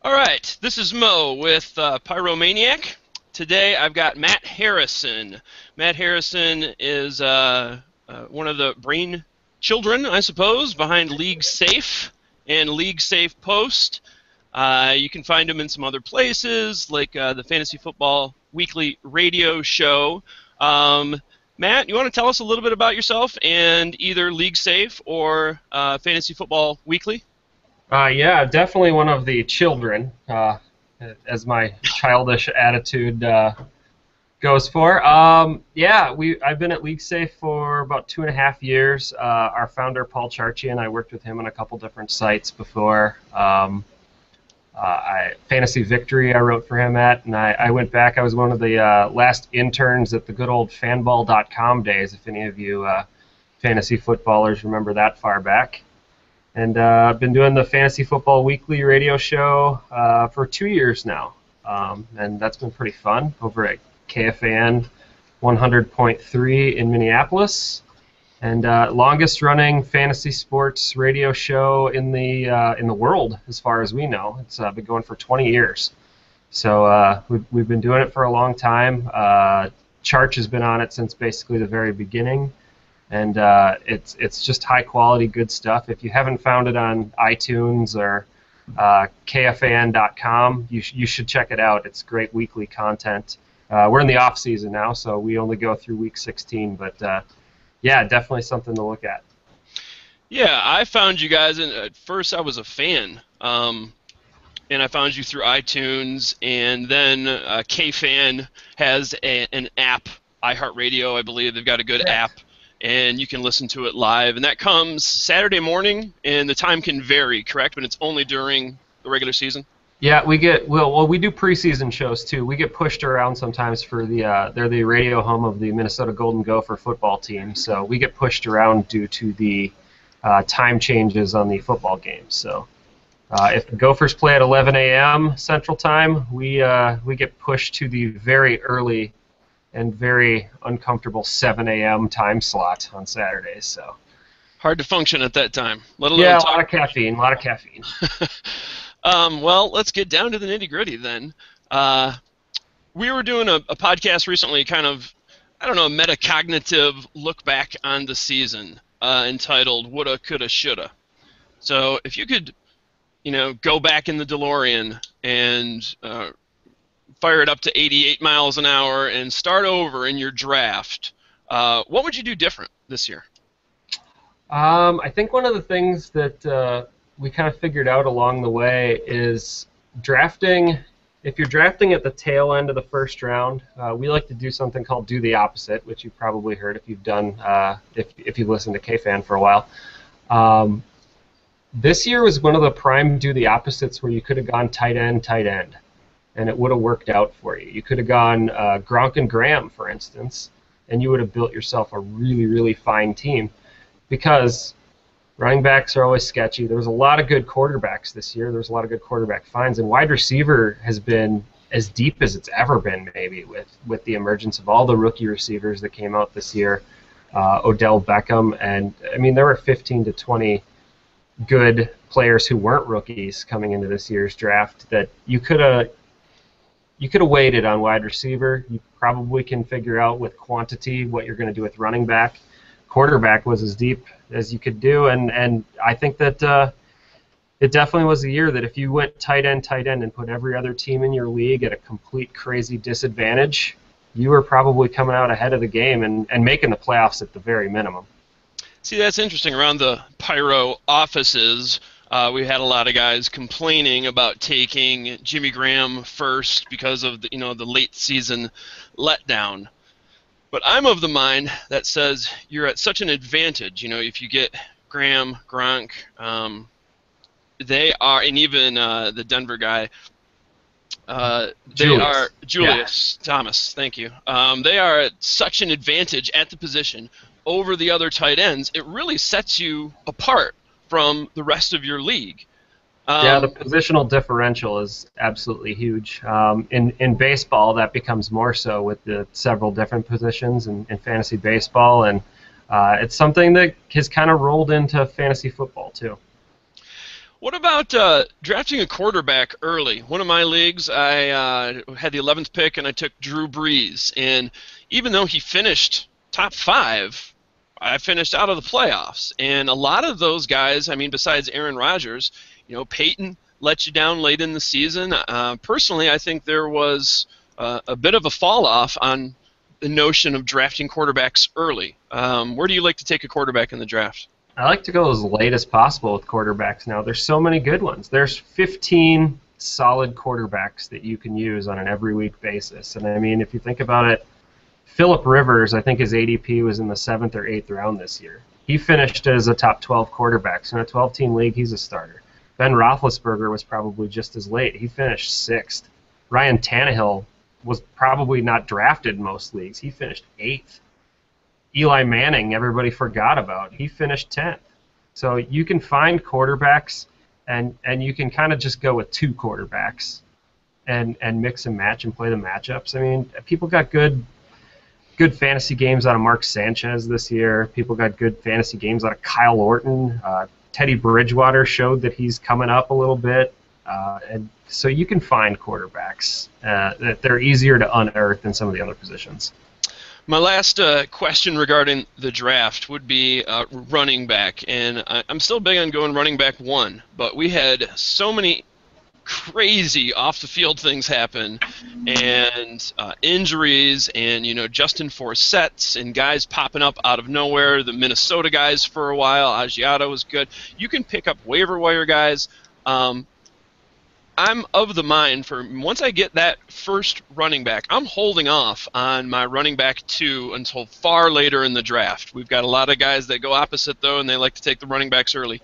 All right, this is Mo with Pyromaniac. Today I've got Matt Harrison. Matt Harrison is one of the brain children, I suppose, behind League Safe and League Safe Post. You can find him in some other places, like the Fantasy Football Weekly radio show. Matt, you want to tell us a little bit about yourself and either League Safe or Fantasy Football Weekly? Yeah, definitely one of the children, as my childish attitude goes for. Yeah, I've been at League Safe for about 2.5 years. Our founder, Paul Charchi, and I worked with him on a couple different sites before. Fantasy Victory I wrote for him at, and I went back. I was one of the last interns at the good old fanball.com days, if any of you fantasy footballers remember that far back. And I've been doing the Fantasy Football Weekly radio show for 2 years now, and that's been pretty fun over at KFAN 100.3 in Minneapolis, and longest running fantasy sports radio show in the world as far as we know. It's been going for 20 years, so we've been doing it for a long time. Charch has been on it since basically the very beginning. And it's just high quality, good stuff. If you haven't found it on iTunes or KFAN.com, you should check it out. It's great weekly content. We're in the off season now, so we only go through week 16. But yeah, definitely something to look at. Yeah, I found you guys, and at first I was a fan, and I found you through iTunes, and then KFAN has an app, iHeartRadio, I believe. They've got a good app. And you can listen to it live, and that comes Saturday morning, and the time can vary, correct? But it's only during the regular season. Yeah, we do preseason shows too. We get pushed around sometimes for they're the radio home of the Minnesota Golden Gopher football team, so we get pushed around due to the time changes on the football games. So if the Gophers play at 11 a.m. Central Time, we get pushed to the very early and very uncomfortable 7 a.m. time slot on Saturdays. So hard to function at that time. Let alone yeah, a lot of caffeine. Well, let's get down to the nitty-gritty then. We were doing a podcast recently, kind of, I don't know, a metacognitive look back on the season, entitled Woulda, Coulda, Shoulda. So if you could, go back in the DeLorean and fire it up to 88 miles an hour and start over in your draft, what would you do different this year? I think one of the things that we kind of figured out along the way is drafting. If you're drafting at the tail end of the first round, we like to do something called do the opposite, which you've probably heard if you've done if you've listened to KFAN for a while. This year was one of the prime do the opposites where you could have gone tight end, and it would have worked out for you. You could have gone Gronk and Graham, for instance, and you would have built yourself a really, really fine team, because running backs are always sketchy. There was a lot of good quarterbacks this year. There was a lot of good quarterback finds, and wide receiver has been as deep as it's ever been, maybe, with the emergence of all the rookie receivers that came out this year, Odell Beckham, and I mean there were 15 to 20 good players who weren't rookies coming into this year's draft that you could have waited on wide receiver. You probably can figure out with quantity what you're going to do with running back. Quarterback was as deep as you could do, and I think that it definitely was a year that if you went tight end, and put every other team in your league at a complete crazy disadvantage, you were probably coming out ahead of the game and making the playoffs at the very minimum. See, that's interesting. Around the Pyro offices, we had a lot of guys complaining about taking Jimmy Graham first because of the late season letdown. But I'm of the mind that says you're at such an advantage. If you get Graham, Gronk, they are, and even the Denver guy, Julius Thomas. Thank you. They are at such an advantage at the position over the other tight ends. It really sets you apart from the rest of your league. Yeah, the positional differential is absolutely huge. In baseball, that becomes more so with the several different positions in fantasy baseball, and it's something that has kind of rolled into fantasy football too. What about drafting a quarterback early? One of my leagues, I had the 11th pick, and I took Drew Brees. And even though he finished top five, I finished out of the playoffs. And a lot of those guys, I mean, besides Aaron Rodgers, Peyton let you down late in the season. Personally, I think there was a bit of a fall off on the notion of drafting quarterbacks early. Where do you like to take a quarterback in the draft? I like to go as late as possible with quarterbacks now. There's so many good ones. There's 15 solid quarterbacks that you can use on an every week basis. And I mean, if you think about it, Phillip Rivers, I think his ADP was in the 7th or 8th round this year. He finished as a top 12 quarterback. So in a 12-team league, he's a starter. Ben Roethlisberger was probably just as late. He finished 6th. Ryan Tannehill was probably not drafted in most leagues. He finished 8th. Eli Manning, everybody forgot about. He finished 10th. So you can find quarterbacks, and you can kind of just go with 2 quarterbacks and mix and match and play the matchups. I mean, people got good fantasy games out of Mark Sanchez this year. People got good fantasy games out of Kyle Orton. Teddy Bridgewater showed that he's coming up a little bit. And so you can find quarterbacks that they're easier to unearth than some of the other positions. My last question regarding the draft would be running back, and I'm still big on going running back 1, but we had so many crazy off-the-field things happen, and injuries, and Justin Forsett and guys popping up out of nowhere. The Minnesota guys for a while, Agiata was good. You can pick up waiver wire guys. I'm of the mind for once I get that first running back, I'm holding off on my running back 2 until far later in the draft. We've got a lot of guys that go opposite, though, and they like to take the running backs early.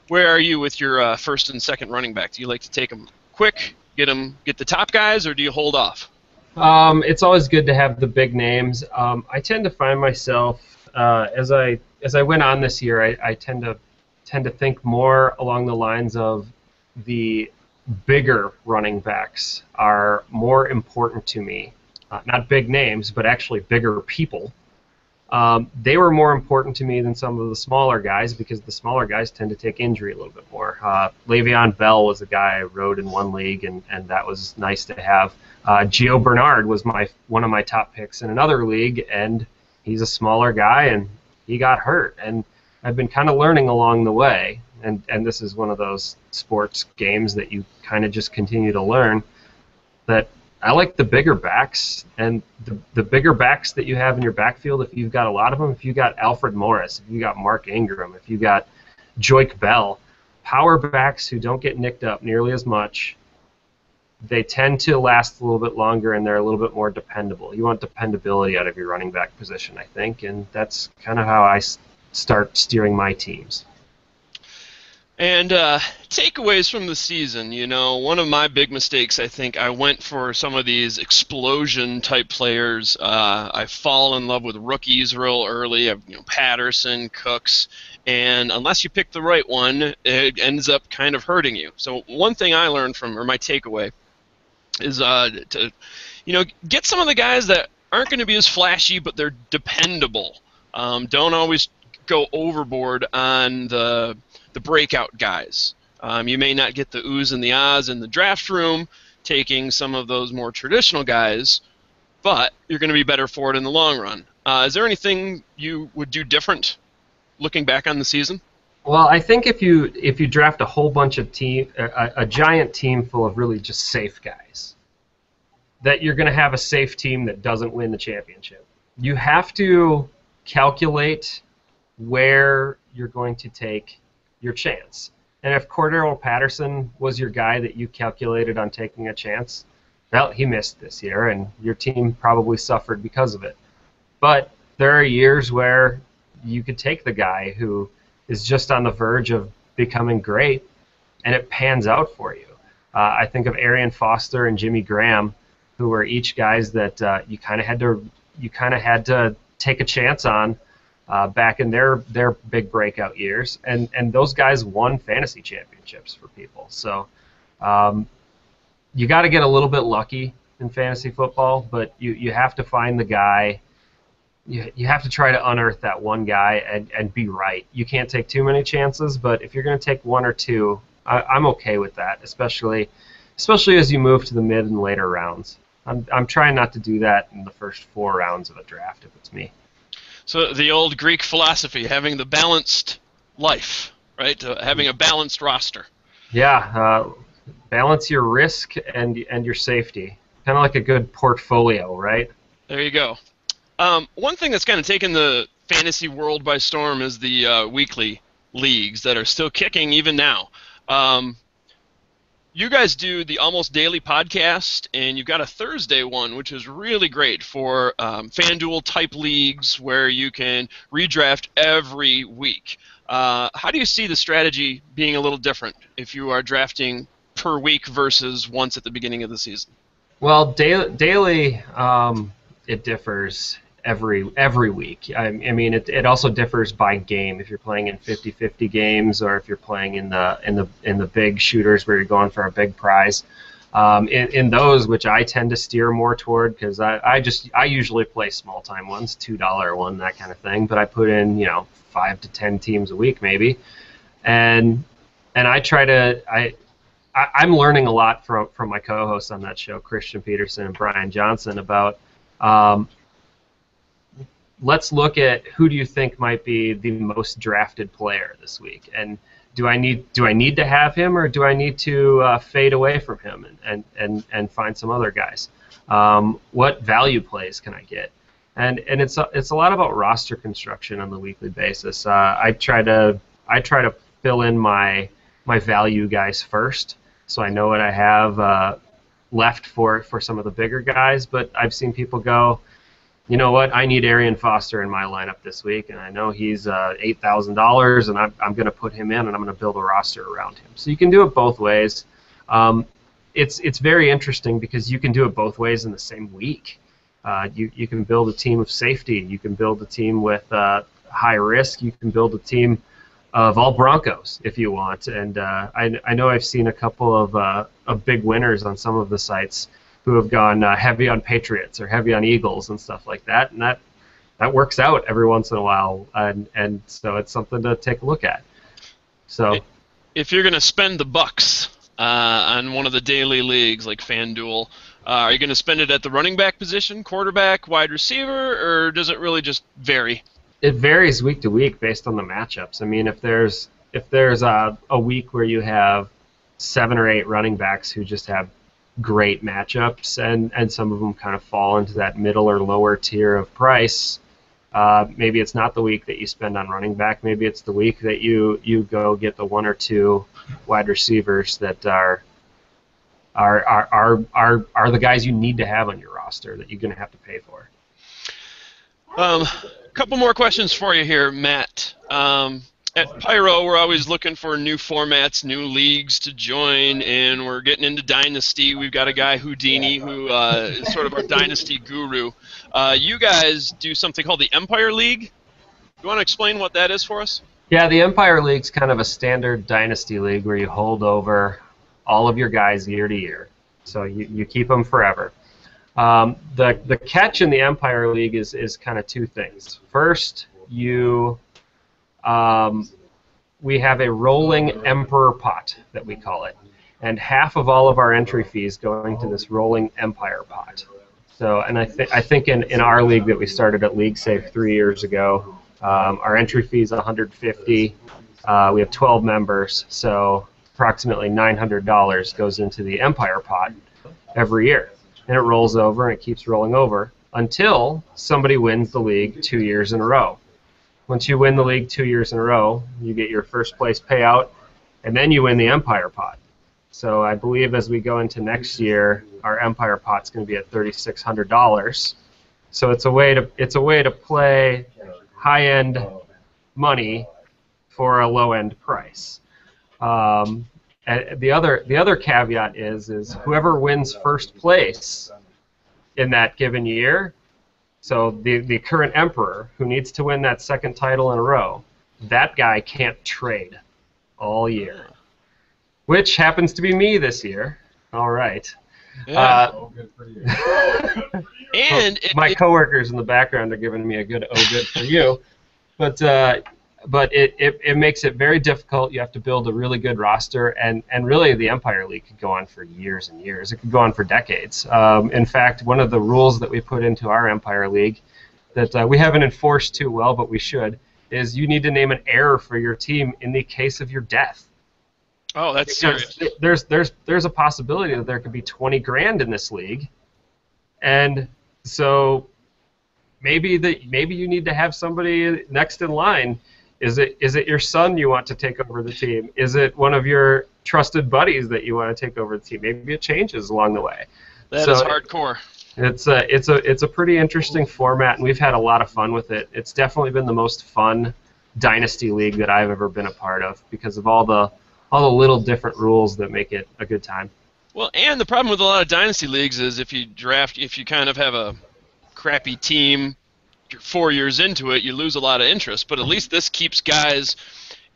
Where are you with your first and second running back? Do you like to take them quick, get the top guys, or do you hold off? It's always good to have the big names. I tend to find myself as I went on this year, I tend to think more along the lines of the bigger running backs are more important to me. Not big names, but actually bigger people. They were more important to me than some of the smaller guys because the smaller guys tend to take injury a little bit more. Le'Veon Bell was a guy I rode in one league, and that was nice to have. Gio Bernard was one of my top picks in another league, and he's a smaller guy, and he got hurt. And I've been kind of learning along the way, and this is one of those sports games that you kind of just continue to learn, that I like the bigger backs, and the bigger backs that you have in your backfield, if you've got a lot of them, if you got Alfred Morris, if you got Mark Ingram, if you got Joique Bell, power backs who don't get nicked up nearly as much, they tend to last a little bit longer, and they're a little bit more dependable. You want dependability out of your running back position, I think, and that's kind of how I start steering my teams. And takeaways from the season, one of my big mistakes, I think, I went for some of these explosion-type players. I fall in love with rookies real early, Patterson, Cooks, and unless you pick the right one, it ends up kind of hurting you. So one thing I learned or my takeaway, is to get some of the guys that aren't going to be as flashy, but they're dependable. Don't always go overboard on the breakout guys. You may not get the oohs and the ahs in the draft room taking some of those more traditional guys, but you're going to be better for it in the long run. Is there anything you would do different looking back on the season? Well, I think if you draft a whole bunch of a giant team full of really just safe guys, that you're going to have a safe team that doesn't win the championship. You have to calculate where you're going to take your chance. And if Cordero Patterson was your guy that you calculated on taking a chance, well, he missed this year, and your team probably suffered because of it. But there are years where you could take the guy who is just on the verge of becoming great, and it pans out for you. I think of Arian Foster and Jimmy Graham, who were each guys that you kind of had to take a chance on back in their big breakout years, and those guys won fantasy championships for people. So you got to get a little bit lucky in fantasy football, but you have to find the guy. You have to try to unearth that one guy and be right. You can't take too many chances, but if you're going to take one or two, I'm okay with that, especially as you move to the mid and later rounds. I'm trying not to do that in the first 4 rounds of a draft if it's me. So the old Greek philosophy, having the balanced life, right? Having a balanced roster. Yeah, balance your risk and your safety. Kind of like a good portfolio, right? There you go. One thing that's kind of taken the fantasy world by storm is the weekly leagues that are still kicking even now. You guys do the Almost Daily podcast, and you've got a Thursday one, which is really great for FanDuel-type leagues where you can redraft every week. How do you see the strategy being a little different if you are drafting per week versus once at the beginning of the season? Well, daily it differs every week. I mean, it also differs by game. If you're playing in 50-50 games, or if you're playing in the big shooters where you're going for a big prize. In those, which I tend to steer more toward, because I usually play small time ones, $2 one, that kind of thing. But I put in 5 to 10 teams a week maybe, and I try to I'm learning a lot from my co-hosts on that show, Christian Peterson and Brian Johnson, about let's look at who do you think might be the most drafted player this week, and do I need to have him, or do I need to fade away from him and find some other guys? What value plays can I get? And it's a lot about roster construction on the weekly basis. I try to fill in my value guys first, so I know what I have left for some of the bigger guys. But I've seen people go, you know what, I need Arian Foster in my lineup this week, and I know he's $8,000, and I'm going to put him in, and I'm going to build a roster around him. So you can do it both ways. It's very interesting because you can do it both ways in the same week. You can build a team of safety. You can build a team with high risk. You can build a team of all Broncos if you want. And I know I've seen a couple of big winners on some of the sites who have gone heavy on Patriots or heavy on Eagles and stuff like that, and that works out every once in a while, and so it's something to take a look at. So, if you're going to spend the bucks on one of the daily leagues like FanDuel, are you going to spend it at the running back position, quarterback, wide receiver, or does it really just vary? It varies week to week based on the matchups. I mean, if there's a week where you have 7 or 8 running backs who just have great matchups, and some of them kind of fall into that middle or lower tier of price, maybe it's not the week that you spend on running back. Maybe it's the week that you go get the 1 or 2 wide receivers that are the guys you need to have on your roster that you're going to have to pay for. Couple more questions for you here, Matt. At Pyro, we're always looking for new formats, new leagues to join, and we're getting into Dynasty. We've got a guy, Houdini, who is sort of our Dynasty guru. You guys do something called the Empire League. You want to explain what that is for us? Yeah, the Empire League's kind of a standard Dynasty league where you hold over all of your guys year to year. So you keep them forever. The catch in the Empire League is kind of 2 things. First, we have a rolling Emperor pot that we call it, and half of all of our entry fees go into this rolling Empire pot. So, and I think in our league that we started at League Safe 3 years ago, our entry fee is $150. We have 12 members, so approximately $900 goes into the Empire pot every year, and it rolls over and it keeps rolling over until somebody wins the league 2 years in a row. Once you win the league 2 years in a row, you get your first place payout, and then you win the Empire pot. So I believe as we go into next year, our Empire pot's going to be at $3,600. So it's a way to play high-end money for a low-end price. And the other caveat is whoever wins first place in that given year. So the current emperor, who needs to win that second title in a row, that guy can't trade all year, which happens to be me this year. All right. Yeah. And my coworkers in the background are giving me a good "oh, good for you," but but it makes it very difficult. You have to build a really good roster, and really the Empire League could go on for years and years. It could go on for decades. In fact, one of the rules that we put into our Empire League that we haven't enforced too well, but we should, is you need to name an heir for your team in the case of your death. Oh, that's because serious. There's a possibility that there could be 20 grand in this league, and so maybe you need to have somebody next in line. Is it your son you want to take over the team? Is it one of your trusted buddies that you want to take over the team? Maybe it changes along the way. That is hardcore. It's a pretty interesting format, and we've had a lot of fun with it. It's definitely been the most fun Dynasty League that I've ever been a part of because of all the little different rules that make it a good time. Well, and the problem with a lot of Dynasty Leagues is if you kind of have a crappy team, you're 4 years into it, you lose a lot of interest. But at least this keeps guys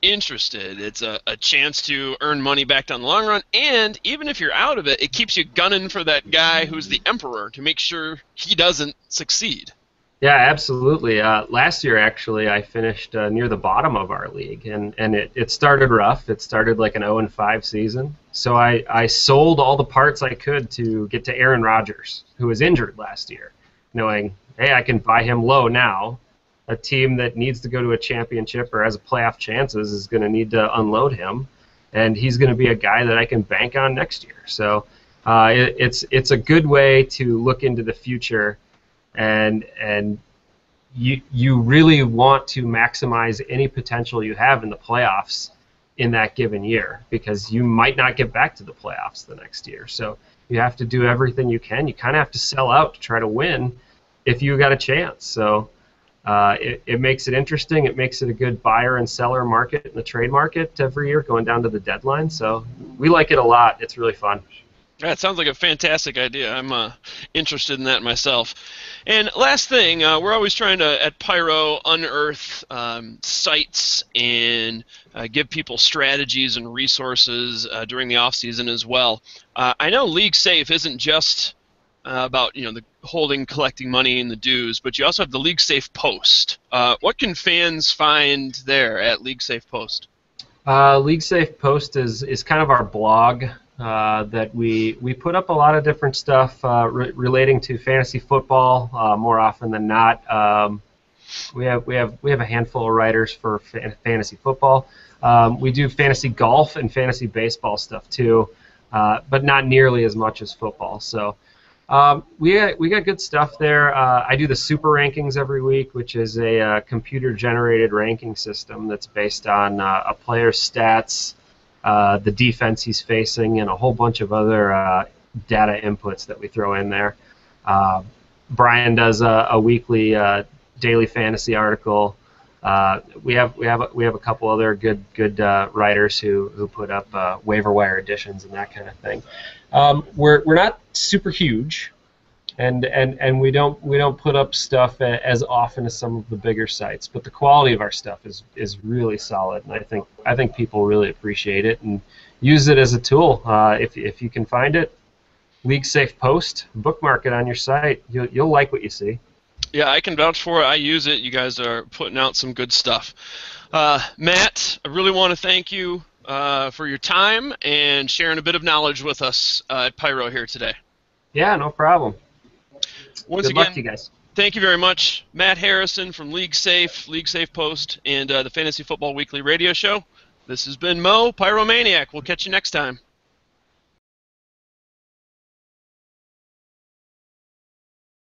interested. It's a chance to earn money back down the long run, and even if you're out of it, it keeps you gunning for that guy who's the emperor to make sure he doesn't succeed. Yeah, absolutely. Last year, actually, I finished near the bottom of our league, and it started rough. It started like an 0-5 season. So I sold all the parts I could to get to Aaron Rodgers, who was injured last year, knowing, hey, I can buy him low now. A team that needs to go to a championship or has a playoff chances is going to need to unload him, and he's going to be a guy that I can bank on next year. So it's a good way to look into the future, and you really want to maximize any potential you have in the playoffs in that given year because you might not get back to the playoffs the next year. So you have to do everything you can. You kind of have to sell out to try to win if you got a chance. So it makes it interesting. It makes it a good buyer and seller market in the trade market every year going down to the deadline. So we like it a lot. It's really fun. Yeah, it sounds like a fantastic idea. I'm interested in that myself. And last thing, we're always trying to, at Pyro, unearth sites and give people strategies and resources during the off-season as well. I know League Safe isn't just about the collecting money and the dues, but you also have the League Safe Post. What can fans find there at League Safe Post? League Safe Post is kind of our blog that we put up a lot of different stuff relating to fantasy football. More often than not, we have a handful of writers for fantasy football. We do fantasy golf and fantasy baseball stuff too, but not nearly as much as football. So. We got good stuff there. I do the Super Rankings every week, which is a computer-generated ranking system that's based on a player's stats, the defense he's facing, and a whole bunch of other data inputs that we throw in there. Brian does a weekly daily fantasy article. We have a couple other good writers who put up waiver wire editions and that kind of thing. We're not super huge, and we don't put up stuff as often as some of the bigger sites, but the quality of our stuff is really solid, and I think people really appreciate it and use it as a tool. If you can find it, League Safe Post, bookmark it on your site. You'll like what you see. Yeah, I can vouch for it. I use it. You guys are putting out some good stuff. Matt, I really want to thank you for your time and sharing a bit of knowledge with us at Pyro here today. Yeah, no problem. Once Good again, luck to you guys. Thank you very much. Matt Harrison from League Safe Post, and the Fantasy Football Weekly radio show. This has been Mo, Pyromaniac. We'll catch you next time.